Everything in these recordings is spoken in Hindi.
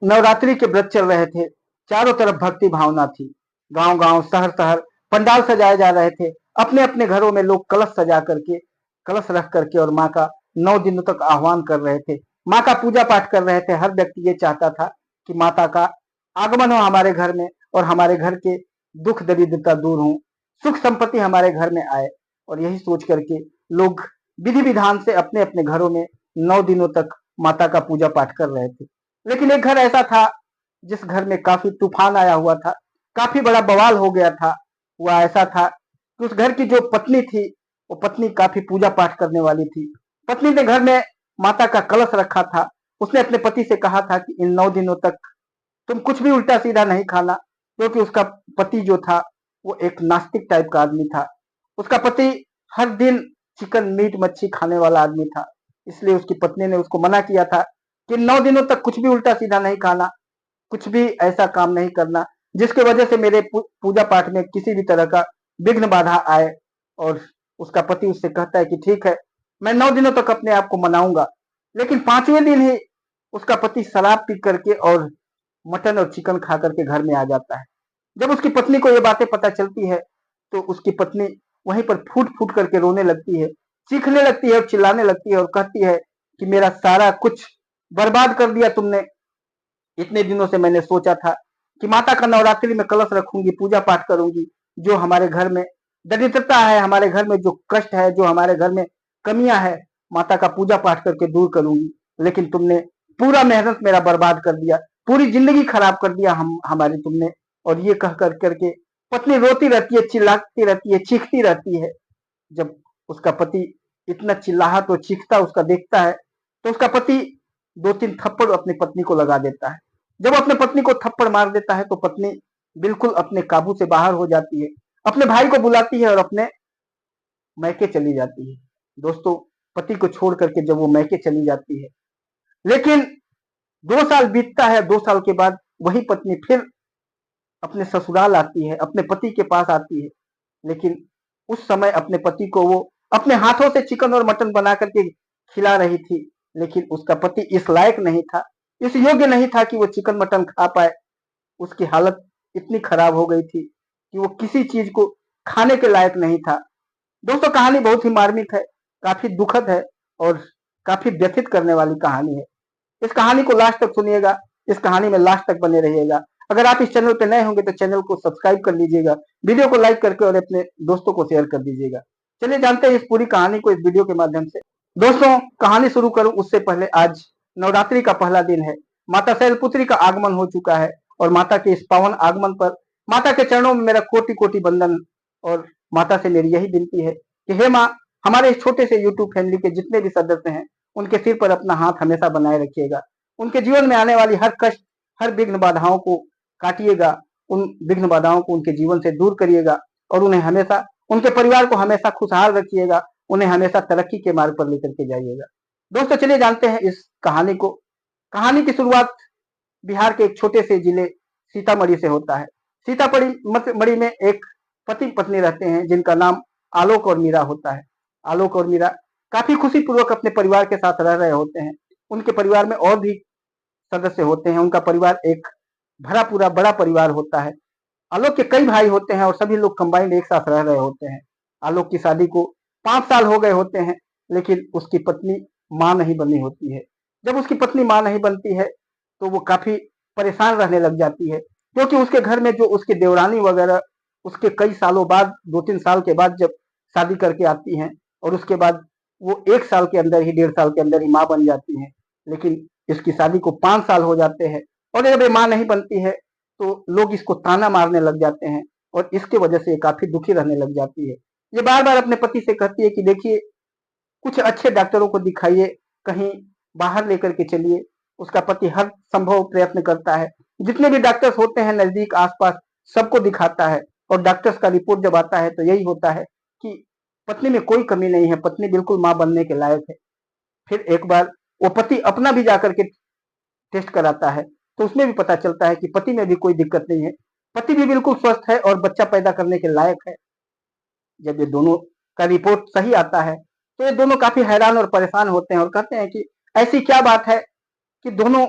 नवरात्रि के व्रत चल रहे थे। चारों तरफ भक्ति भावना थी। गांव-गांव, शहर-शहर पंडाल सजाए जा रहे थे। अपने-अपने घरों में लोग कलश सजा करके, कलश रख करके और माँ का 9 दिनों तक आह्वान कर रहे थे। माँ का पूजा पाठ कर रहे थे। हर व्यक्ति ये चाहता था कि माता का आगमन हो हमारे घर में और हमारे घर के दुख दरिद्रता दूर हो, सुख संपत्ति हमारे घर में आए। और यही सोच करके लोग विधि विधान से अपने अपने घरों में 9 दिनों तक माता का पूजा पाठ कर रहे थे। लेकिन एक घर ऐसा था जिस घर में काफी तूफान आया हुआ था, काफी बड़ा बवाल हो गया था। वह ऐसा था कि उस घर की जो पत्नी थी, वो पत्नी काफी पूजा पाठ करने वाली थी। पत्नी ने घर में माता का कलश रखा था। उसने अपने पति से कहा था कि इन 9 दिनों तक तुम कुछ भी उल्टा सीधा नहीं खाना, क्योंकि उसका पति जो था वो एक नास्तिक टाइप का आदमी था। उसका पति हर दिन चिकन मीट मच्छी खाने वाला आदमी था। इसलिए उसकी पत्नी ने उसको मना किया था कि 9 दिनों तक कुछ भी उल्टा सीधा नहीं खाना, कुछ भी ऐसा काम नहीं करना जिसके वजह से मेरे पूजा पाठ में किसी भी तरह का विघ्न बाधा आए। और उसका पति उससे कहता है कि ठीक है, मैं 9 दिनों तक अपने आप को मनाऊंगा। लेकिन 5वें दिन ही उसका पति शराब पी करके और मटन और चिकन खा करके घर में आ जाता है। जब उसकी पत्नी को ये बातें पता चलती है तो उसकी पत्नी वहीं पर फूट फूट करके रोने लगती है, चीखने लगती है और चिल्लाने लगती है और कहती है कि मेरा सारा कुछ बर्बाद कर दिया तुमने। इतने दिनों से मैंने सोचा था कि माता का नवरात्रि में कलश रखूंगी, पूजा पाठ करूंगी, जो हमारे घर में दरिद्रता है, हमारे घर में जो कष्ट है, जो हमारे घर में कमियां है, माता का पूजा पाठ करके दूर करूंगी। लेकिन तुमने पूरा मेहनत मेरा बर्बाद कर दिया, पूरी जिंदगी खराब कर दिया हमारी तुमने। और ये कह कर करके पत्नी रोती रहती है, चिल्लाती रहती है, चीखती रहती है। जब उसका पति इतना चिल्लाहट और चीखता उसका देखता है तो उसका पति 2-3 थप्पड़ अपनी पत्नी को लगा देता है। जब अपने पत्नी को थप्पड़ मार देता है तो पत्नी बिल्कुल अपने काबू से बाहर हो जाती है, अपने भाई को बुलाती है और अपने मैके चली जाती है। दोस्तों, पति को छोड़ करके जब वो मैके चली जाती है, लेकिन 2 साल बीतता है। 2 साल के बाद वही पत्नी फिर अपने ससुराल आती है, अपने पति के पास आती है। लेकिन उस समय अपने पति को वो अपने हाथों से चिकन और मटन बना करके खिला रही थी। लेकिन उसका पति इस लायक नहीं था, इस योग्य नहीं था कि वो चिकन मटन खा पाए। उसकी हालत इतनी खराब हो गई थी कि वो किसी चीज को खाने के लायक नहीं था। दोस्तों, कहानी बहुत ही मार्मिक है, काफी दुखद है और काफी व्यथित करने वाली कहानी है। इस कहानी को लास्ट तक सुनिएगा, इस कहानी में लास्ट तक बने रहिएगा। अगर आप इस चैनल पे नए होंगे तो चैनल को सब्सक्राइब कर लीजिएगा, वीडियो को लाइक करके और अपने दोस्तों को शेयर कर दीजिएगा। चलिए जानते हैं इस पूरी कहानी को इस वीडियो के माध्यम से। दोस्तों, कहानी शुरू करूं उससे पहले आज नवरात्रि का पहला दिन है। माता शैलपुत्री का आगमन हो चुका है और माता के इस पावन आगमन पर माता के चरणों में मेरा कोटि कोटि वंदन। और माता से मेरी यही विनती है कि हे माँ, हमारे इस छोटे से यूट्यूब फैमिली के जितने भी सदस्य हैं उनके सिर पर अपना हाथ हमेशा बनाए रखिएगा। उनके जीवन में आने वाली हर कष्ट, हर विघ्न बाधाओं को काटिएगा, उन विघ्न बाधाओं को उनके जीवन से दूर करिएगा और उन्हें हमेशा, उनके परिवार को हमेशा खुशहाल रखिएगा, उन्हें हमेशा तरक्की के मार्ग पर लेकर के जाइएगा। दोस्तों, चलिए जानते हैं इस कहानी को। कहानी की शुरुआत बिहार के एक छोटे से जिले सीतामढ़ी से होता है। सीतामढ़ी में एक पति पत्नी रहते हैं जिनका नाम आलोक और मीरा होता है। आलोक और मीरा काफी खुशी पूर्वक अपने परिवार के साथ रह रहे होते हैं। उनके परिवार में और भी सदस्य होते हैं। उनका परिवार एक भरा पूरा बड़ा परिवार होता है। आलोक के कई भाई होते हैं और सभी लोग कंबाइंड एक साथ रह रहे होते हैं। आलोक की शादी को 5 साल हो गए होते हैं, लेकिन उसकी पत्नी माँ नहीं बनी होती है। जब उसकी पत्नी माँ नहीं बनती है तो वो काफी परेशान रहने लग जाती है, क्योंकि उसके घर में जो उसके देवरानी वगैरह उसके कई सालों बाद, 2-3 साल के बाद जब शादी करके आती हैं और उसके बाद वो 1 साल के अंदर ही, 1.5 साल के अंदर ही माँ बन जाती हैं। लेकिन इसकी शादी को 5 साल हो जाते हैं और जब ये माँ नहीं बनती है तो लोग इसको ताना मारने लग जाते हैं और इसके वजह से ये काफी दुखी रहने लग जाती है। ये बार बार अपने पति से कहती है कि देखिए, कुछ अच्छे डॉक्टरों को दिखाइए, कहीं बाहर लेकर के चलिए। उसका पति हर संभव प्रयत्न करता है, जितने भी डॉक्टर्स होते हैं नजदीक आसपास सबको दिखाता है और डॉक्टर्स का रिपोर्ट जब आता है तो यही होता है कि पत्नी में कोई कमी नहीं है, पत्नी बिल्कुल माँ बनने के लायक है। फिर एक बार वो पति अपना भी जाकर के टेस्ट कराता है तो उसमें भी पता चलता है कि पति में भी कोई दिक्कत नहीं है, पति भी बिल्कुल स्वस्थ है और बच्चा पैदा करने के लायक है। जब ये दोनों का रिपोर्ट सही आता है तो ये दोनों काफी हैरान और परेशान होते हैं और कहते हैं कि ऐसी क्या बात है कि दोनों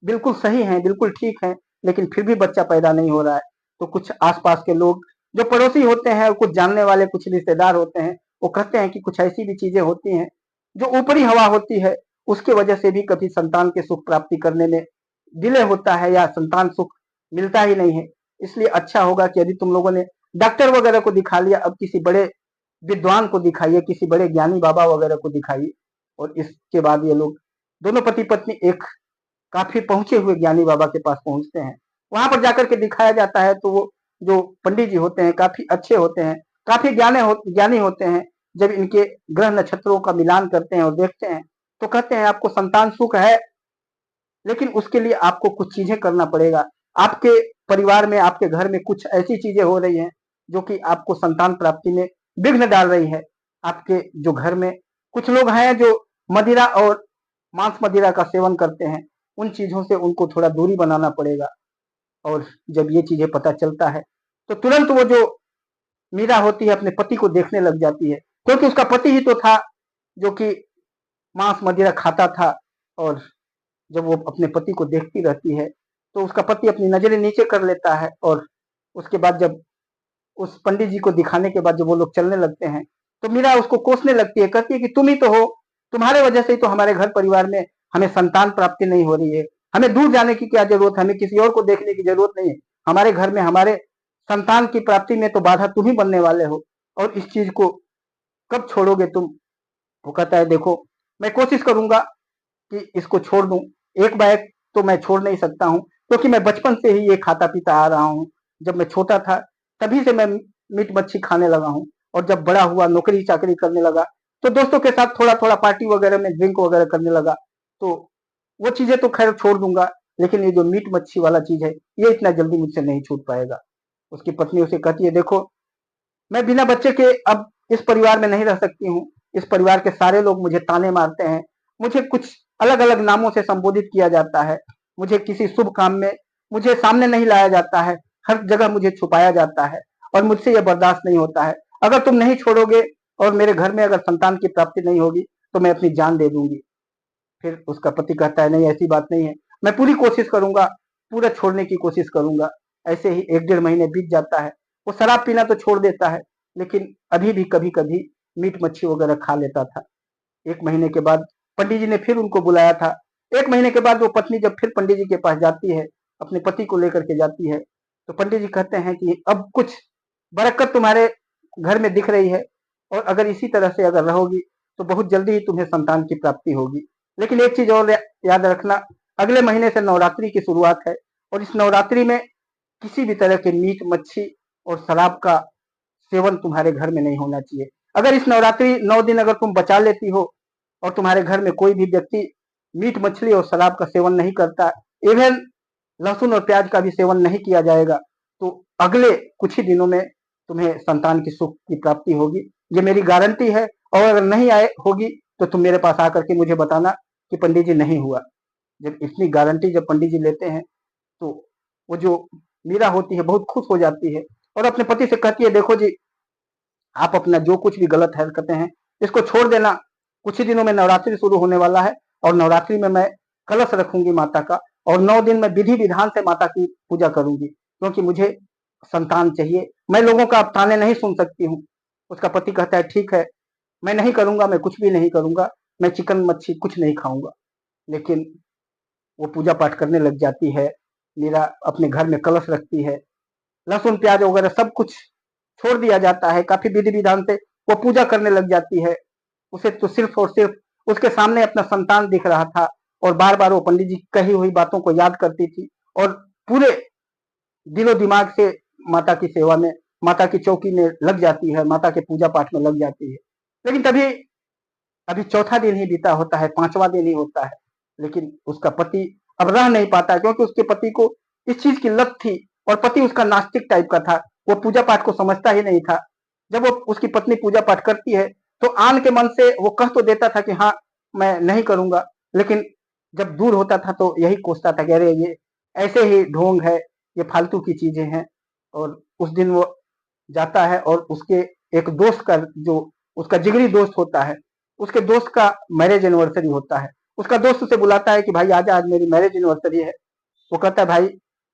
बिल्कुल सही हैं, बिल्कुल ठीक हैं, लेकिन फिर भी बच्चा पैदा नहीं हो रहा है। तो कुछ आस-पास के लोग जो पड़ोसी होते हैं और कुछ जानने वाले कुछ रिश्तेदार होते हैं, वो कहते हैं कि कुछ ऐसी भी चीज़ें होती हैं, जो ऊपरी हवा होती है, उसकी वजह से भी कभी संतान के सुख प्राप्ति करने में डिले होता है या संतान सुख मिलता ही नहीं है। इसलिए अच्छा होगा कि यदि तुम लोगों ने डॉक्टर वगैरह को दिखा लिया, अब किसी बड़े विद्वान को दिखाइए, किसी बड़े ज्ञानी बाबा वगैरह को दिखाइए और इसके बाद ये लोग दोनों पति-पत्नी एक काफ़ी पहुँचे हुए ज्ञानी बाबा के पास पहुँचते हैं। वहाँ पर जाकर के दिखाया जाता है तो वो जो पंडित जी होते हैं काफ़ी अच्छे होते हैं, काफ़ी ज्ञानी होते हैं। जब इनके ग्रह नक्षत्रों का मिलान करते हैं और देखते हैं, तो कहते हैं आपको संतान सुख है, लेकिन उसके लिए आपको कुछ चीज़ें करना पड़ेगा। आपके परिवार में, आपके घर में कुछ ऐसी चीज़ें हो रही हैं, जो कि आपको संतान प्राप्ति में विघ्न डाल रही है। आपके जो घर में कुछ लोग हैं जो मदिरा और मांस मदिरा का सेवन करते हैं, उन चीज़ों से उनको थोड़ा दूरी बनाना पड़ेगा। और जब ये चीज़ें पता चलता है, तो तुरंत वो जो मीरा होती है अपने पति को देखने लग जाती है, क्योंकि उसका पति ही तो था जो कि मांस मदिरा खाता था। और जब वो अपने पति को देखती रहती है, तो उसका पति अपनी नज़रें नीचे कर लेता है और उसके बाद जब उस पंडित जी को दिखाने के बाद जब वो लोग चलने लगते हैं, तो मीरा उसको कोसने लगती है, कहती है कि तुम ही तो हो, तुम्हारे वजह से ही तो हमारे घर परिवार में हमें संतान प्राप्ति नहीं हो रही है। हमें दूर जाने की क्या जरूरत है, हमें किसी और को देखने की जरूरत नहीं है। हमारे घर में हमारे संतान की प्राप्ति में तो बाधा तुम ही बनने वाले हो, और इस चीज को कब छोड़ोगे तुम? वो कहता है देखो, मैं कोशिश करूंगा कि इसको छोड़ दूं, एक बार तो मैं छोड़ नहीं सकता हूँ, क्योंकि मैं बचपन से ही ये खाता पीता आ रहा हूँ। जब मैं छोटा था तभी से मैं मीट मच्छी खाने लगा हूँ, और जब बड़ा हुआ नौकरी चाकरी करने लगा, तो दोस्तों के साथ थोड़ा थोड़ा पार्टी वगैरह में ड्रिंक वगैरह करने लगा। तो वो चीजें तो खैर छोड़ दूंगा, लेकिन ये जो मीट मच्छी वाला चीज है, ये इतना जल्दी मुझसे नहीं छूट पाएगा। उसकी पत्नी उसे कहती है देखो, मैं बिना बच्चे के अब इस परिवार में नहीं रह सकती हूँ। इस परिवार के सारे लोग मुझे ताने मारते हैं, मुझे कुछ अलग अलग नामों से संबोधित किया जाता है, मुझे किसी शुभ काम में मुझे सामने नहीं लाया जाता है, हर जगह मुझे छुपाया जाता है, और मुझसे यह बर्दाश्त नहीं होता है। अगर तुम नहीं छोड़ोगे और मेरे घर में अगर संतान की प्राप्ति नहीं होगी, तो मैं अपनी जान दे दूंगी। फिर उसका पति कहता है नहीं, ऐसी बात नहीं है, मैं पूरी कोशिश करूंगा, पूरा छोड़ने की कोशिश करूंगा। ऐसे ही एक डेढ़ महीने बीत जाता है। वो शराब पीना तो छोड़ देता है, लेकिन अभी भी कभी कभी मीट मच्छी वगैरह खा लेता था। एक महीने के बाद पंडित जी ने फिर उनको बुलाया था। एक महीने के बाद वो पत्नी जब फिर पंडित जी के पास जाती है, अपने पति को लेकर के जाती है, तो पंडित जी कहते हैं कि अब कुछ बरकत तुम्हारे घर में दिख रही है, और अगर इसी तरह से अगर रहोगी, तो बहुत जल्दी ही तुम्हें संतान की प्राप्ति होगी। लेकिन एक चीज और याद रखना, अगले महीने से नवरात्रि की शुरुआत है, और इस नवरात्रि में किसी भी तरह के मीट मच्छी और शराब का सेवन तुम्हारे घर में नहीं होना चाहिए। अगर इस नवरात्रि 9 दिन अगर तुम बचा लेती हो, और तुम्हारे घर में कोई भी व्यक्ति मीट मछली और शराब का सेवन नहीं करता, इवन लहसुन और प्याज का भी सेवन नहीं किया जाएगा, तो अगले कुछ ही दिनों में तुम्हें संतान की सुख की प्राप्ति होगी। ये मेरी गारंटी है। और अगर नहीं आए होगी, तो तुम मेरे पास आकर के मुझे बताना कि पंडित जी नहीं हुआ। जब इतनी गारंटी जब पंडित जी लेते हैं, तो वो जो मीरा होती है बहुत खुश हो जाती है, और अपने पति से कहती है देखो जी, आप अपना जो कुछ भी गलत हरकतें हैं, इसको छोड़ देना। कुछ ही दिनों में नवरात्रि शुरू होने वाला है, और नवरात्रि में मैं कलश रखूंगी माता का, और 9 दिन मैं विधि विधान से माता की पूजा करूंगी, क्योंकि मुझे संतान चाहिए। मैं लोगों का अब ताने नहीं सुन सकती हूँ। उसका पति कहता है ठीक है, मैं नहीं करूंगा, मैं कुछ भी नहीं करूंगा, मैं चिकन मच्छी कुछ नहीं खाऊंगा। लेकिन वो पूजा पाठ करने लग जाती है, मीरा अपने घर में कलश रखती है, लहसुन प्याज वगैरह सब कुछ छोड़ दिया जाता है, काफी विधि विधान से वो पूजा करने लग जाती है। उसे तो सिर्फ और सिर्फ उसके सामने अपना संतान दिख रहा था, और बार बार वो पंडित जी की कही हुई बातों को याद करती थी, और पूरे दिलो दिमाग से माता की सेवा में, माता की चौकी में लग जाती है, माता के पूजा पाठ में लग जाती है। लेकिन तभी अभी चौथा दिन ही बीता होता है, पांचवा दिन ही होता है, लेकिन उसका पति अब रह नहीं पाता, क्योंकि उसके पति को इस चीज की लत थी, और पति उसका नास्तिक टाइप का था, वो पूजा पाठ को समझता ही नहीं था। जब वो उसकी पत्नी पूजा पाठ करती है, तो आन के मन से वो कह तो देता था कि हाँ मैं नहीं करूंगा, लेकिन जब दूर होता था तो यही कोसता था कि अरे ये ऐसे ही ढोंग है, ये फालतू की चीजें हैं। और उस दिन वो जाता है, और उसके एक दोस्त का, जो उसका जिगरी दोस्त होता है, उसके दोस्त का मैरिज एनिवर्सरी होता है, उसका दोस्त उसे बुलाता है कि भाई आजा, आज मेरी मैरिज एनिवर्सरी है। वो कहता है भाई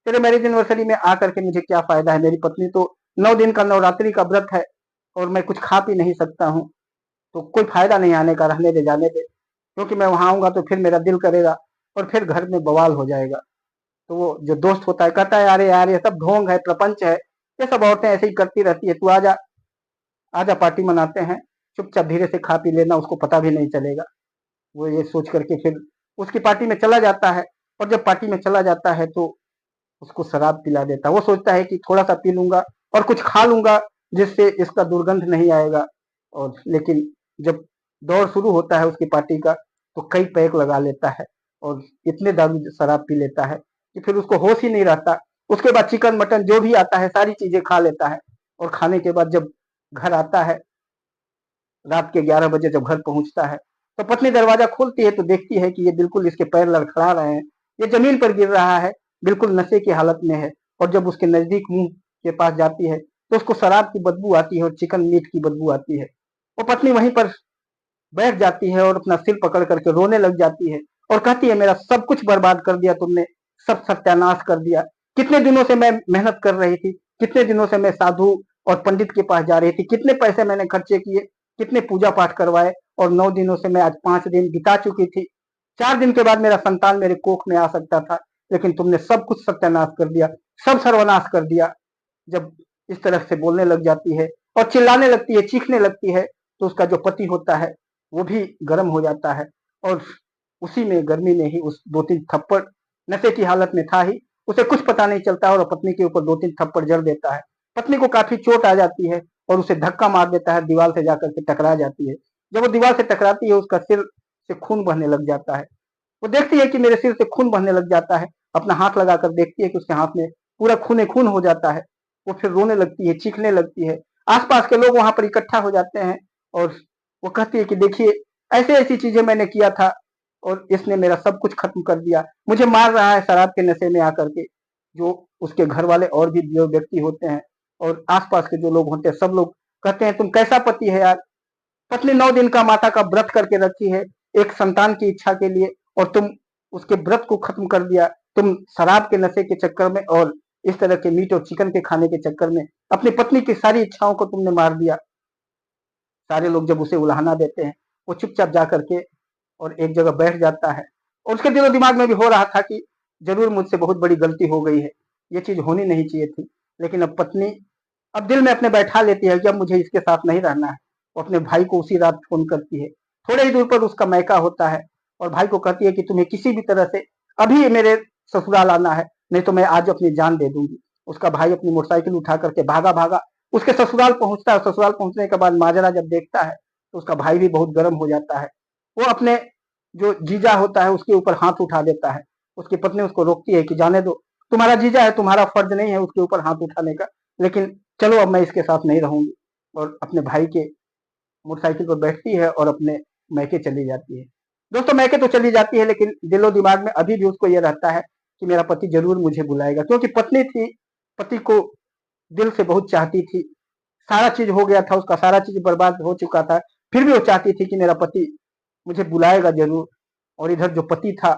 तेरे मैरिज एनिवर्सरी में आकर के मुझे क्या फायदा है, मेरी पत्नी तो 9 दिन का नवरात्रि का व्रत है और मैं कुछ खा पी नहीं सकता हूँ, तो कोई फायदा नहीं आने का, रहने दे, जाने दे, क्योंकि मैं वहां आऊंगा तो फिर मेरा दिल करेगा और फिर घर में बवाल हो जाएगा। तो वो जो दोस्त होता है कहता है अरे यार ये सब ढोंग है, प्रपंच है, ये सब औरतें ऐसे ही करती रहती है, तू आजा, आजा पार्टी मनाते हैं, चुपचाप धीरे से खा पी लेना, उसको पता भी नहीं चलेगा। वो ये सोच करके फिर उसकी पार्टी में चला जाता है, और जब पार्टी में चला जाता है तो उसको शराब पिला देता है। वो सोचता है कि थोड़ा सा पी लूंगा और कुछ खा लूंगा जिससे इसका दुर्गंध नहीं आएगा, और लेकिन जब दौर शुरू होता है उसकी पार्टी का तो कई पैक लगा लेता है और इतने दारू शराब पी लेता है कि फिर उसको होश ही नहीं रहता। उसके बाद चिकन मटन जो भी आता है सारी चीजें खा लेता है, और खाने के बाद जब घर आता है, रात के 11 बजे जब घर पहुंचता है, तो पत्नी दरवाजा खोलती है तो देखती है कि ये बिल्कुल इसके पैर लड़खड़ा रहे हैं, ये जमीन पर गिर रहा है, बिल्कुल नशे की हालत में है। और जब उसके नजदीक मुंह के पास जाती है तो उसको शराब की बदबू आती है और चिकन मीट की बदबू आती है। वो पत्नी वहीं पर बैठ जाती है और अपना सिर पकड़ करके रोने लग जाती है और कहती है मेरा सब कुछ बर्बाद कर दिया तुमने, सब सत्यानाश कर दिया। कितने दिनों से मैं मेहनत कर रही थी, कितने दिनों से मैं साधु और पंडित के पास जा रही थी, कितने पैसे मैंने खर्चे किए, कितने पूजा पाठ करवाए, और 9 दिनों से मैं आज 5 दिन बिता चुकी थी। 4 दिन के बाद मेरा संतान मेरे कोख में आ सकता था, लेकिन तुमने सब कुछ सत्यानाश कर दिया, सब सर्वनाश कर दिया। जब इस तरह से बोलने लग जाती है और चिल्लाने लगती है, चीखने लगती है, तो उसका जो पति होता है वो भी गर्म हो जाता है, और उसी में गर्मी में ही उस 2-3 थप्पड़, नशे की हालत में था ही, उसे कुछ पता नहीं चलता और पत्नी के ऊपर 2-3 थप्पड़ जड़ देता है। पत्नी को काफी चोट आ जाती है और उसे धक्का मार देता है, दीवार से जाकर के टकरा जाती है। जब वो दीवार से टकराती है उसका सिर से खून बहने लग जाता है। वो देखती है कि मेरे सिर से खून बहने लग जाता है, अपना हाथ लगाकर देखती है कि उसके हाथ में पूरा खून खून हो जाता है। वो फिर रोने लगती है, चीखने लगती है। आसपास के लोग वहां पर इकट्ठा हो जाते हैं और वो कहती है कि देखिए ऐसे ऐसी चीजें मैंने किया था और इसने मेरा सब कुछ खत्म कर दिया, मुझे मार रहा है शराब के नशे में आकर के। जो उसके घर वाले और भी जो व्यक्ति होते हैं और आसपास के जो लोग होते हैं सब लोग कहते हैं तुम कैसा पति है यार, पत्नी 9 दिन का माता का व्रत करके रखी है एक संतान की इच्छा के लिए, और तुम उसके व्रत को खत्म कर दिया। तुम शराब के नशे के चक्कर में और इस तरह के मीट और चिकन के खाने के चक्कर में अपनी पत्नी की सारी इच्छाओं को तुमने मार दिया। सारे लोग जब उसे उलाहना देते हैं वो चुपचाप जा करके और एक जगह बैठ जाता है, और उसके दिलो दिमाग में भी हो रहा था कि जरूर मुझसे बहुत बड़ी गलती हो गई है, ये चीज होनी नहीं चाहिए थी। लेकिन अब पत्नी अब दिल में अपने बैठा लेती है कि अब मुझे इसके साथ नहीं रहना है। वो अपने भाई को उसी रात फोन करती है, थोड़े ही दूर पर उसका मैका होता है, और भाई को कहती है कि तुम्हें किसी भी तरह से अभी मेरे ससुराल आना है, नहीं तो मैं आज अपनी जान दे दूंगी। उसका भाई अपनी मोटरसाइकिल उठा करके भागा भागा उसके ससुराल पहुंचता है। ससुराल पहुंचने के बाद माजरा जब देखता है तो उसका भाई भी बहुत गर्म हो जाता है। वो अपने जो जीजा होता है उसके ऊपर हाथ उठा देता है। उसकी पत्नी उसको रोकती है कि जाने दो, तुम्हारा जीजा है, तुम्हारा फर्ज नहीं है उसके ऊपर हाथ उठाने का, लेकिन चलो अब मैं इसके साथ नहीं रहूंगी। और अपने भाई के मोटरसाइकिल पर बैठती है और अपने मैके चली जाती है। दोस्तों मैके तो चली जाती है, लेकिन दिलो दिमाग में अभी भी उसको यह रहता है कि मेरा पति जरूर मुझे बुलाएगा, क्योंकि पत्नी थी, पति को दिल से बहुत चाहती थी। सारा चीज हो गया था, उसका सारा चीज बर्बाद हो चुका था, फिर भी वो चाहती थी कि मेरा पति मुझे बुलाएगा जरूर। और इधर जो पति था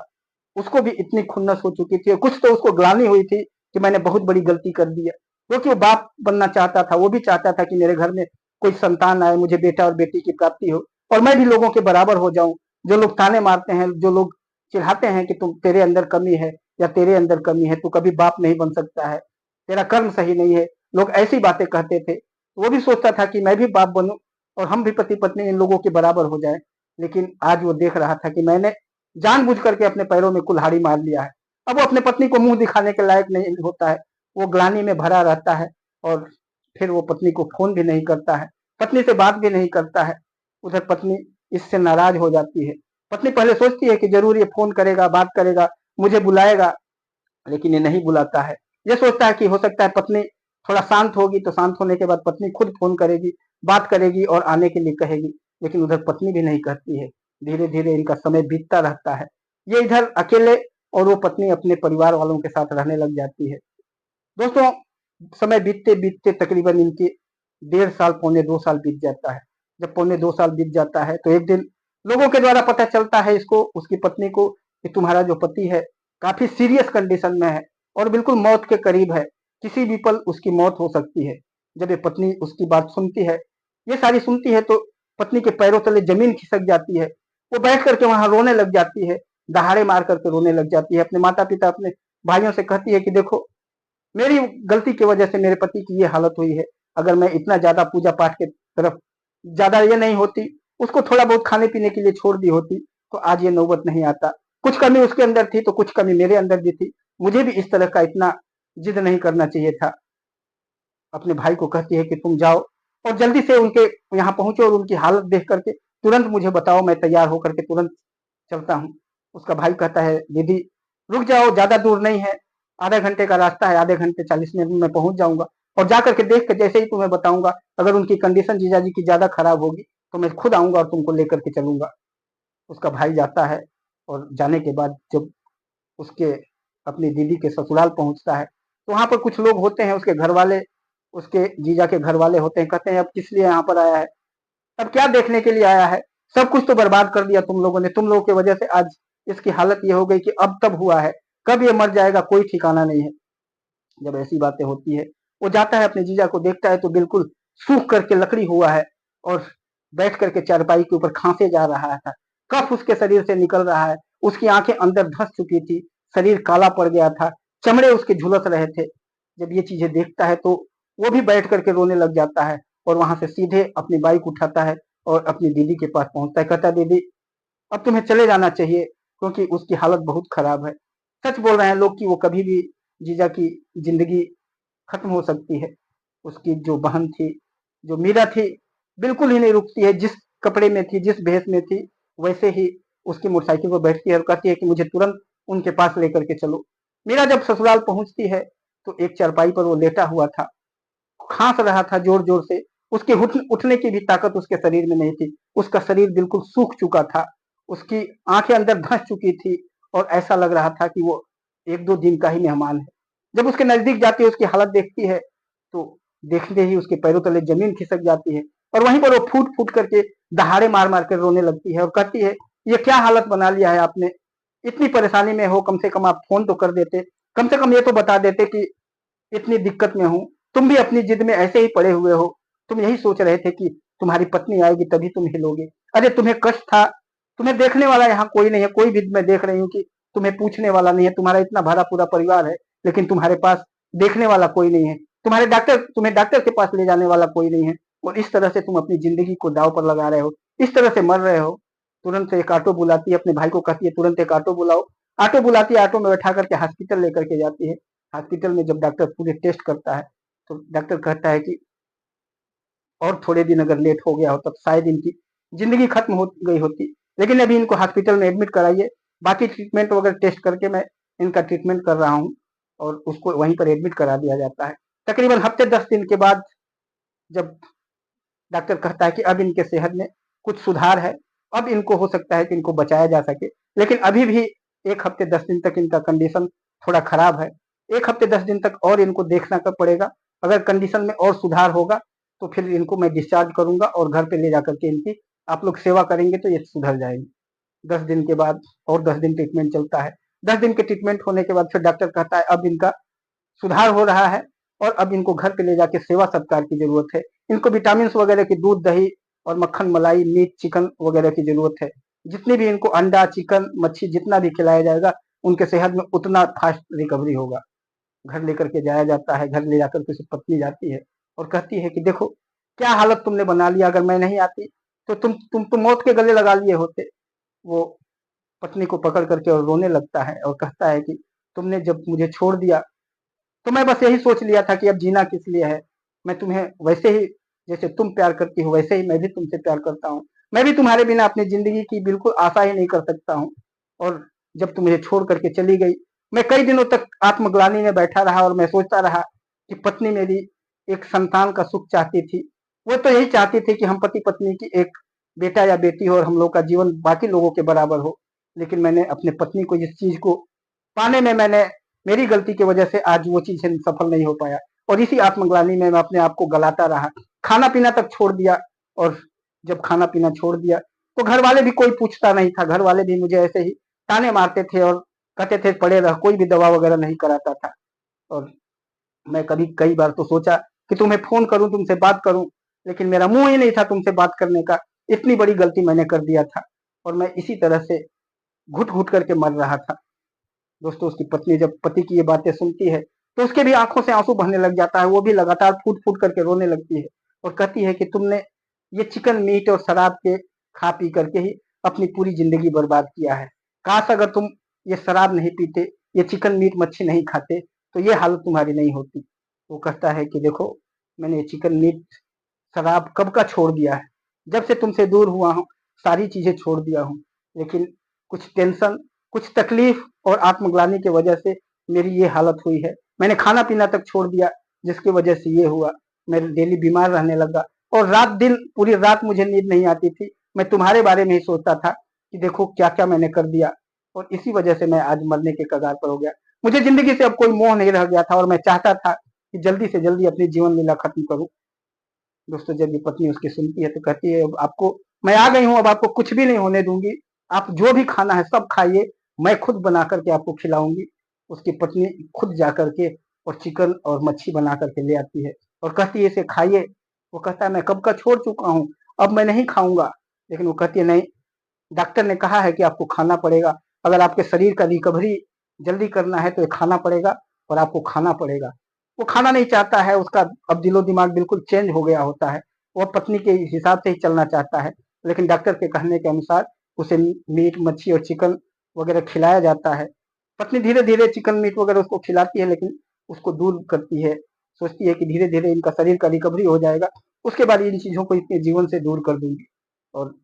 उसको भी इतनी खुन्नस हो चुकी थी, कुछ तो उसको ग्लानि हुई थी कि मैंने बहुत बड़ी गलती कर दी है, क्योंकि वो बाप बनना चाहता था, वो भी चाहता था कि मेरे घर में कोई संतान आए, मुझे बेटा और बेटी की प्राप्ति हो और मैं भी लोगों के बराबर हो जाऊं। जो लोग ताने मारते हैं, जो लोग चिढ़ाते हैं कि तुम तेरे अंदर कमी है या तेरे अंदर कमी है, तू कभी बाप नहीं बन सकता है, तेरा कर्म सही नहीं है, लोग ऐसी बातें कहते थे। वो भी सोचता था कि मैं भी बाप बनूं और हम भी पति पत्नी इन लोगों के बराबर हो जाए। लेकिन आज वो देख रहा था कि मैंने जानबूझ करके अपने पैरों में कुल्हाड़ी मार लिया है। अब वो अपने पत्नी को मुंह दिखाने के लायक नहीं होता है, वो ग्लानि में भरा रहता है, और फिर वो पत्नी को फोन भी नहीं करता है, पत्नी से बात भी नहीं करता है। उधर पत्नी इससे नाराज हो जाती है। पत्नी पहले सोचती है कि जरूर ये फोन करेगा, बात करेगा, मुझे बुलाएगा, लेकिन ये नहीं बुलाता है। ये सोचता है कि हो सकता है पत्नी थोड़ा शांत होगी, तो शांत होने के बाद पत्नी खुद फोन करेगी, बात करेगी और आने के लिए कहेगी, लेकिन उधर पत्नी भी नहीं कहती है। धीरे धीरे इनका समय बीतता रहता है, ये इधर अकेले और वो पत्नी अपने परिवार वालों के साथ रहने लग जाती है। दोस्तों समय बीतते बीतते तकरीबन इनके 1.5 साल, 1.25 साल बीत जाता है। जब 1.25 साल बीत जाता है तो एक दिन लोगों के द्वारा पता चलता है इसको, उसकी पत्नी को, कि तुम्हारा जो पति है काफी सीरियस कंडीशन में है और बिल्कुल मौत के करीब है, किसी भी पल उसकी मौत हो सकती है। जब ये पत्नी उसकी बात सुनती है, ये सारी सुनती है, तो पत्नी के पैरों तले जमीन खिसक जाती है। वो बैठ करके वहां रोने लग जाती है, दहाड़े मार करके रोने लग जाती है। अपने माता पिता, अपने भाइयों से कहती है कि देखो, मेरी गलती की वजह से मेरे पति की ये हालत हुई है। अगर मैं इतना ज्यादा पूजा पाठ के तरफ ज्यादा ये नहीं होती, उसको थोड़ा बहुत खाने पीने के लिए छोड़ दी होती, तो आज ये नौबत नहीं आता। कुछ कमी उसके अंदर थी तो कुछ कमी मेरे अंदर भी थी, मुझे भी इस तरह का इतना जिद नहीं करना चाहिए था। अपने भाई को कहती है कि तुम जाओ और जल्दी से उनके यहाँ पहुंचो और उनकी हालत देख करके तुरंत मुझे बताओ, मैं तैयार होकर के तुरंत चलता हूँ। उसका भाई कहता है, दीदी रुक जाओ, ज्यादा दूर नहीं है, आधे घंटे का रास्ता है, आधे घंटे 40 मिनट में मैं पहुंच जाऊंगा और जा करके देख के जैसे ही तुम्हें बताऊंगा, अगर उनकी कंडीशन जीजाजी की ज्यादा खराब होगी तो मैं खुद आऊंगा और तुमको लेकर के चलूंगा। उसका भाई जाता है और जाने के बाद जब उसके अपनी दीदी के ससुराल पहुंचता है, तो वहां पर कुछ लोग होते हैं, उसके घर वाले, उसके जीजा के घर वाले होते हैं। कहते हैं, अब किस लिए यहाँ पर आया है, अब क्या देखने के लिए आया है, सब कुछ तो बर्बाद कर दिया तुम लोगों ने, तुम लोगों की वजह से आज इसकी हालत ये हो गई कि अब तब हुआ है, कब ये मर जाएगा कोई ठिकाना नहीं है। जब ऐसी बातें होती है, वो जाता है अपने जीजा को देखता है तो बिल्कुल सूख करके लकड़ी हुआ है और बैठ करके चारपाई के ऊपर खांसे जा रहा था। कफ उसके शरीर से निकल रहा है, उसकी आंखें अंदर धंस चुकी थी, शरीर काला पड़ गया था, चमड़े उसके झुलस रहे थे। जब ये चीजें देखता है तो वो भी बैठ करके रोने लग जाता है और वहां से सीधे अपनी बाइक उठाता है और अपनी दीदी के पास पहुंचता है। कहता है, दीदी अब तुम्हें चले जाना चाहिए, क्योंकि उसकी हालत बहुत खराब है। सच बोल रहे हैं लोग कि वो कभी भी जीजा की जिंदगी खत्म हो सकती है। उसकी जो बहन थी, जो मीरा थी, बिल्कुल ही नहीं रुकती है, जिस कपड़े में थी, जिस भेष में थी, वैसे ही उसकी मोटरसाइकिल पर बैठती है और कहती है कि मुझे तुरंत उनके पास लेकर के चलो। मीरा जब ससुराल पहुंचती है तो एक चारपाई पर वो लेटा हुआ था, खांस रहा था जोर जोर से, उसके उठने की भी ताकत उसके शरीर में नहीं थी, उसका शरीर बिल्कुल सूख चुका था, उसकी आंखें अंदर धंस चुकी थी और ऐसा लग रहा था कि वो एक दो दिन का ही मेहमान है। जब उसके नजदीक जाती है, उसकी हालत देखती है, तो देखते ही उसके पैरों तले जमीन खिसक जाती है और वहीं पर वो फूट फूट करके दहाड़े मार मार कर रोने लगती है और कहती है, ये क्या हालत बना लिया है आपने, इतनी परेशानी में हो, कम से कम आप फोन तो कर देते, कम से कम ये तो बता देते कि इतनी दिक्कत में हूँ। तुम भी अपनी जिद में ऐसे ही पड़े हुए हो, तुम यही सोच रहे थे कि तुम्हारी पत्नी आएगी तभी तुम हिलोगे। अरे तुम्हें कष्ट था, तुम्हें देखने वाला यहाँ कोई नहीं है, कोई भी मैं देख रही हूँ कि तुम्हें पूछने वाला नहीं है, तुम्हारा इतना भरा पूरा परिवार है, लेकिन तुम्हारे पास देखने वाला कोई नहीं है, तुम्हें डॉक्टर के पास ले जाने वाला कोई नहीं है, और इस तरह से तुम अपनी जिंदगी को दाव पर लगा रहे हो, इस तरह से मर रहे हो। तुरंत से एक ऑटो बुलाती है, अपने भाई को कहती है तुरंत एक ऑटो बुलाओ। ऑटो बुलाती है, ऑटो में बैठा करके हॉस्पिटल लेकर के जाती है। हॉस्पिटल में जब डॉक्टर पूरे टेस्ट करता है तो डॉक्टर कहता है कि और थोड़े दिन अगर लेट हो गया हो तब शायद इनकी जिंदगी खत्म हो गई होती, लेकिन अभी इनको हॉस्पिटल में एडमिट कराइए, बाकी ट्रीटमेंट वगैरह टेस्ट करके मैं इनका ट्रीटमेंट कर रहा हूँ, और उसको वहीं पर एडमिट करा दिया जाता है। तकरीबन हफ्ते 10 दिन के बाद जब डॉक्टर कहता है कि अब इनके सेहत में कुछ सुधार है, अब इनको हो सकता है कि इनको बचाया जा सके, लेकिन अभी भी 1 हफ्ते 10 दिन तक इनका कंडीशन थोड़ा खराब है। 1 हफ्ते 10 दिन तक और इनको देखना कर पड़ेगा, अगर कंडीशन में और सुधार होगा तो फिर इनको मैं डिस्चार्ज करूंगा और घर पे ले जाकर के इनकी आप लोग सेवा करेंगे तो ये सुधर जाएंगे। 10 दिन के बाद और 10 दिन ट्रीटमेंट चलता है। 10 दिन के ट्रीटमेंट होने के बाद फिर डॉक्टर कहता है अब इनका सुधार हो रहा है और अब इनको घर पे ले जाके सेवा सत्कार की जरूरत है, इनको विटामिन वगैरह की, दूध दही और मक्खन मलाई मीट चिकन वगैरह की जरूरत है। जितनी भी इनको अंडा चिकन मच्छी जितना भी खिलाया जाएगा, उनके सेहत में उतना फास्ट रिकवरी होगा। घर लेकर के जाया जाता है, घर ले जाकर के उसकी पत्नी जाती है और कहती है कि देखो क्या हालत तुमने बना लिया, अगर मैं नहीं आती तो तुम तो मौत के गले लगा लिए होते। वो पत्नी को पकड़ करके और रोने लगता है और कहता है कि तुमने जब मुझे छोड़ दिया तो मैं बस यही सोच लिया था कि अब जीना किस लिए है, मैं तुम्हें वैसे ही, जैसे तुम प्यार करती हो वैसे ही मैं भी तुमसे प्यार करता हूँ, मैं भी तुम्हारे बिना अपनी जिंदगी की बिल्कुल आशा ही नहीं कर सकता हूँ। और जब तुम मुझे छोड़ करके चली गई, मैं कई दिनों तक आत्मग्लानि में बैठा रहा और मैं सोचता रहा कि पत्नी मेरी एक संतान का सुख चाहती थी, वो तो यही चाहती थी कि हम पति पत्नी की एक बेटा या बेटी हो और हम लोग का जीवन बाकी लोगों के बराबर हो, लेकिन मैंने अपने पत्नी को जिस चीज को पाने में मैंने मेरी गलती की वजह से आज वो चीज सफल नहीं हो पाया, और इसी आत्मग्लानि में मैं अपने आप को गलाता रहा, खाना पीना तक छोड़ दिया। और जब खाना पीना छोड़ दिया तो घर वाले भी कोई पूछता नहीं था, घर वाले भी मुझे ऐसे ही ताने मारते थे और कहते थे पड़े रह, कोई भी दवा वगैरह नहीं कराता था। और मैं कभी कई बार तो सोचा कि तुम्हें फोन करूं, तुमसे बात करूं, लेकिन मेरा मुंह ही नहीं था तुमसे बात करने का। इतनी बड़ी गलती मैंने कर दिया था और मैं इसी तरह से घुट घुट करके मर रहा था। दोस्तों, उसकी पत्नी जब पति की ये बातें सुनती है तो उसके भी आंखों से आंसू बहने लग जाता है, वो भी लगातार फूट फूट करके रोने लगती है और कहती है कि तुमने ये चिकन मीट और शराब के खा पी करके ही अपनी पूरी जिंदगी बर्बाद किया है। काश अगर तुम ये शराब नहीं पीते, ये चिकन मीट मच्छी नहीं खाते, तो ये हालत तुम्हारी नहीं होती। वो कहता है कि देखो, मैंने ये चिकन मीट शराब कब का छोड़ दिया है, जब से तुमसे दूर हुआ हूँ सारी चीजें छोड़ दिया हूँ, लेकिन कुछ टेंशन, कुछ तकलीफ और आत्मग्लानि की वजह से मेरी ये हालत हुई है। मैंने खाना पीना तक छोड़ दिया, जिसकी वजह से ये हुआ। मैं डेली बीमार रहने लगा और रात दिन पूरी रात मुझे नींद नहीं आती थी। मैं तुम्हारे बारे में ही सोचता था कि देखो क्या क्या मैंने कर दिया, और इसी वजह से मैं आज मरने के कगार पर हो गया। मुझे जिंदगी से अब कोई मोह नहीं रह गया था और मैं चाहता था कि जल्दी से जल्दी अपनी जीवन लीला खत्म करूं। दोस्तों, जब ये पत्नी उसकी सुनती है तो कहती है, अब आपको मैं आ गई हूँ, अब आपको कुछ भी नहीं होने दूंगी, आप जो भी खाना है सब खाइए, मैं खुद बना करके आपको खिलाऊंगी। उसकी पत्नी खुद जा करके और चिकन और मच्छी बना करके ले आती है और कहती है इसे खाइए। वो कहता है मैं कब का छोड़ चुका हूँ, अब मैं नहीं खाऊंगा। लेकिन वो कहती है नहीं, डॉक्टर ने कहा है कि आपको खाना पड़ेगा, अगर आपके शरीर का रिकवरी जल्दी करना है तो ये खाना पड़ेगा और आपको खाना पड़ेगा। वो खाना नहीं चाहता है, उसका अब दिलो दिमाग बिल्कुल चेंज हो गया होता है, वो पत्नी के हिसाब से ही चलना चाहता है। लेकिन डॉक्टर के कहने के अनुसार उसे मीट मच्छी और चिकन वगैरह खिलाया जाता है। पत्नी धीरे धीरे चिकन मीट वगैरह उसको खिलाती है, लेकिन उसको दूर करती है, सोचती है कि धीरे धीरे इनका शरीर का रिकवरी हो जाएगा, उसके बाद इन चीजों को इसके जीवन से दूर कर दूंगी। और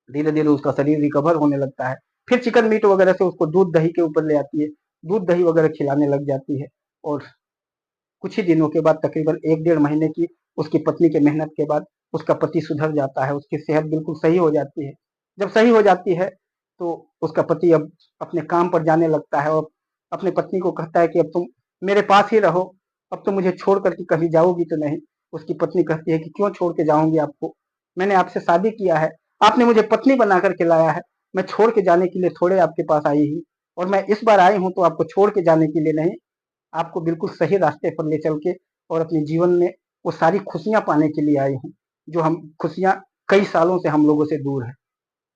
धीरे धीरे उसका शरीर रिकवर होने लगता है। फिर चिकन मीट वगैरह से उसको दूध दही के ऊपर ले आती है, दूध दही वगैरह खिलाने लग जाती है। और कुछ ही दिनों के बाद, तकरीबन 1 डेढ़ महीने की उसकी पत्नी के मेहनत के बाद, उसका पति सुधर जाता है, उसकी सेहत बिल्कुल सही हो जाती है। जब सही हो जाती है तो उसका पति अब अपने काम पर जाने लगता है और अपनी पत्नी को कहता है कि अब तुम मेरे पास ही रहो, अब तुम मुझे छोड़ करके कहीं जाओगी तो नहीं। उसकी पत्नी कहती है कि क्यों छोड़ के जाऊंगी आपको, मैंने आपसे शादी किया है, आपने मुझे पत्नी बना करके लाया है, मैं छोड़ के जाने के लिए थोड़े आपके पास आई हूँ। और मैं इस बार आई हूँ तो आपको छोड़ के जाने के लिए नहीं, आपको बिल्कुल सही रास्ते पर ले चल के और अपने जीवन में वो सारी खुशियां पाने के लिए आई हूँ, जो हम खुशियां कई सालों से हम लोगों से दूर है।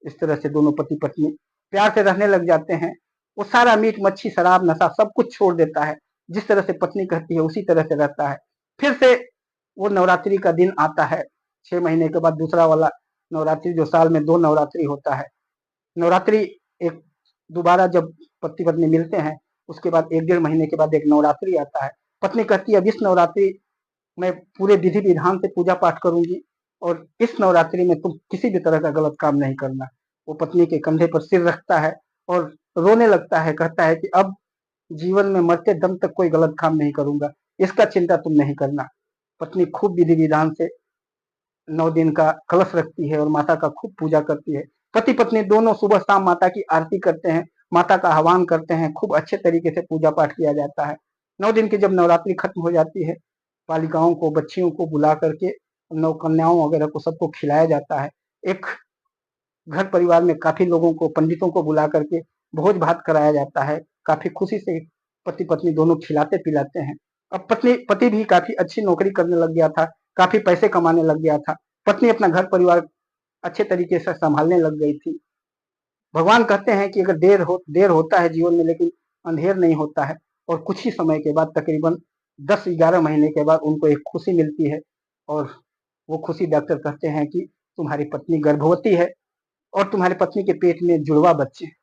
इस तरह से दोनों पति पत्नी प्यार से रहने लग जाते हैं। वो सारा मीट मच्छी शराब नशा सब कुछ छोड़ देता है, जिस तरह से पत्नी कहती है उसी तरह से रहता है। फिर से वो नवरात्रि का दिन आता है, 6 महीने के बाद दूसरा वाला नवरात्रि, जो साल में 2 नवरात्रि होता है। नवरात्रि एक दोबारा जब पति पत्नी मिलते हैं, उसके बाद 1 डेढ़ महीने के बाद एक नवरात्रि आता है। पत्नी कहती है अब इस नवरात्रि मैं पूरे विधि विधान से पूजा पाठ करूंगी और इस नवरात्रि में तुम किसी भी तरह का गलत काम नहीं करना। वो पत्नी के कंधे पर सिर रखता है और रोने लगता है, कहता है कि अब जीवन में मरते दम तक कोई गलत काम नहीं करूंगा, इसका चिंता तुम नहीं करना। पत्नी खूब विधि विधान से 9 दिन का कलश रखती है और माता का खूब पूजा करती है। पति पत्नी दोनों सुबह शाम माता की आरती करते हैं, माता का आह्वान करते हैं, खूब अच्छे तरीके से पूजा पाठ किया जाता है। 9 दिन की जब नवरात्रि खत्म हो जाती है, बालिकाओं को, बच्चियों को बुला करके, नौ कन्याओं वगैरह को सबको खिलाया जाता है। एक घर परिवार में काफी लोगों को, पंडितों को बुला करके भोज भात कराया जाता है। काफी खुशी से पति पत्नी दोनों खिलाते पिलाते हैं। अब पत्नी पति भी काफी अच्छी नौकरी करने लग गया था, काफी पैसे कमाने लग गया था। पत्नी अपना घर परिवार अच्छे तरीके से संभालने लग गई थी। भगवान कहते हैं कि अगर देर होता है जीवन में, लेकिन अंधेर नहीं होता है। और कुछ ही समय के बाद, तकरीबन 10-11 महीने के बाद, उनको एक खुशी मिलती है और वो खुशी डॉक्टर कहते हैं कि तुम्हारी पत्नी गर्भवती है और तुम्हारी पत्नी के पेट में जुड़वा बच्चे हैं।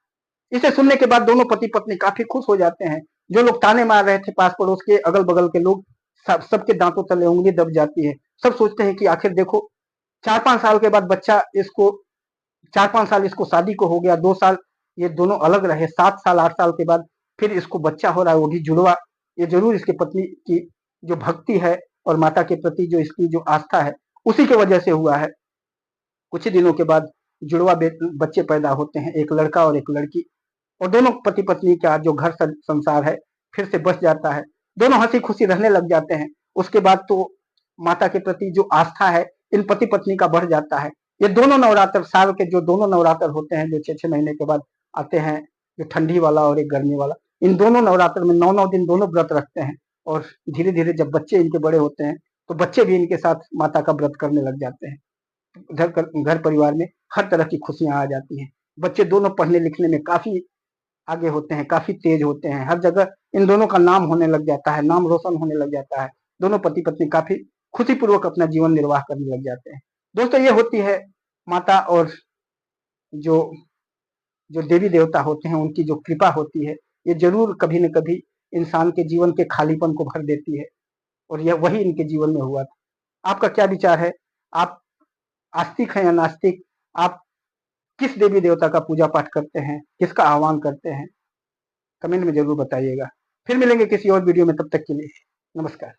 इसे सुनने के बाद दोनों पति पत्नी काफी खुश हो जाते हैं। जो लोग ताने मार रहे थे, पास पड़ोस के, अगल बगल के लोग, सबके दांतों तले उंगली दब जाती है। सब सोचते हैं कि आखिर देखो, 4-5 साल के बाद बच्चा इसको, 4-5 साल इसको शादी को हो गया, 2 साल ये दोनों अलग रहे, 7 साल 8 साल के बाद फिर इसको बच्चा हो रहा है, वो भी जुड़वा। ये जरूर इसके पत्नी की जो भक्ति है और माता के प्रति जो इसकी जो आस्था है, उसी की वजह से हुआ है। कुछ ही दिनों के बाद जुड़वा बच्चे पैदा होते हैं, एक लड़का और एक लड़की। और दोनों पति पत्नी का जो घर संसार है फिर से बस जाता है, दोनों हंसी खुशी रहने लग जाते हैं। उसके बाद तो माता के प्रति जो आस्था है इन पति पत्नी का बढ़ जाता है। ये दोनों नवरात्र, साल के जो दोनों नवरात्र होते हैं, जो 6-6 महीने के बाद आते हैं, जो ठंडी वाला और एक गर्मी वाला, इन दोनों नवरात्र में 9-9 दिन दोनों व्रत रखते हैं। और धीरे-धीरे जब बच्चे इनके बड़े होते हैं, तो बच्चे भी इनके साथ माता का व्रत करने लग जाते हैं। घर परिवार में हर तरह की खुशियाँ आ जाती हैं। बच्चे दोनों पढ़ने-लिखने में काफ़ी आगे होते हैं, काफ़ी तेज होते हैं। हर जगह इन दोनों का नाम होने लग जाता है, नाम रोशन होने लग जाता है। दोनों पति-पत्नी काफ़ी खुशीपूर्वक अपना जीवन निर्वाह करने लग जाते हैं। दोस्तों, ये होती है माता और जो जो देवी-देवता होते हैं, उनकी जो कृपा होती है, ये ज़रूर कभी न कभी इंसान के जीवन के खालीपन को भर देती है, और यह वही इनके जीवन में हुआ था। आपका क्या विचार है? आप आस्तिक हैं या नास्तिक? आप किस देवी-देवता का पूजा-पाठ करते हैं? किसका आह्वान करते हैं? कमेंट में ज़रूर बताइएगा। फिर मिलेंगे किसी और वीडियो में, तब तक के लिए नमस्कार।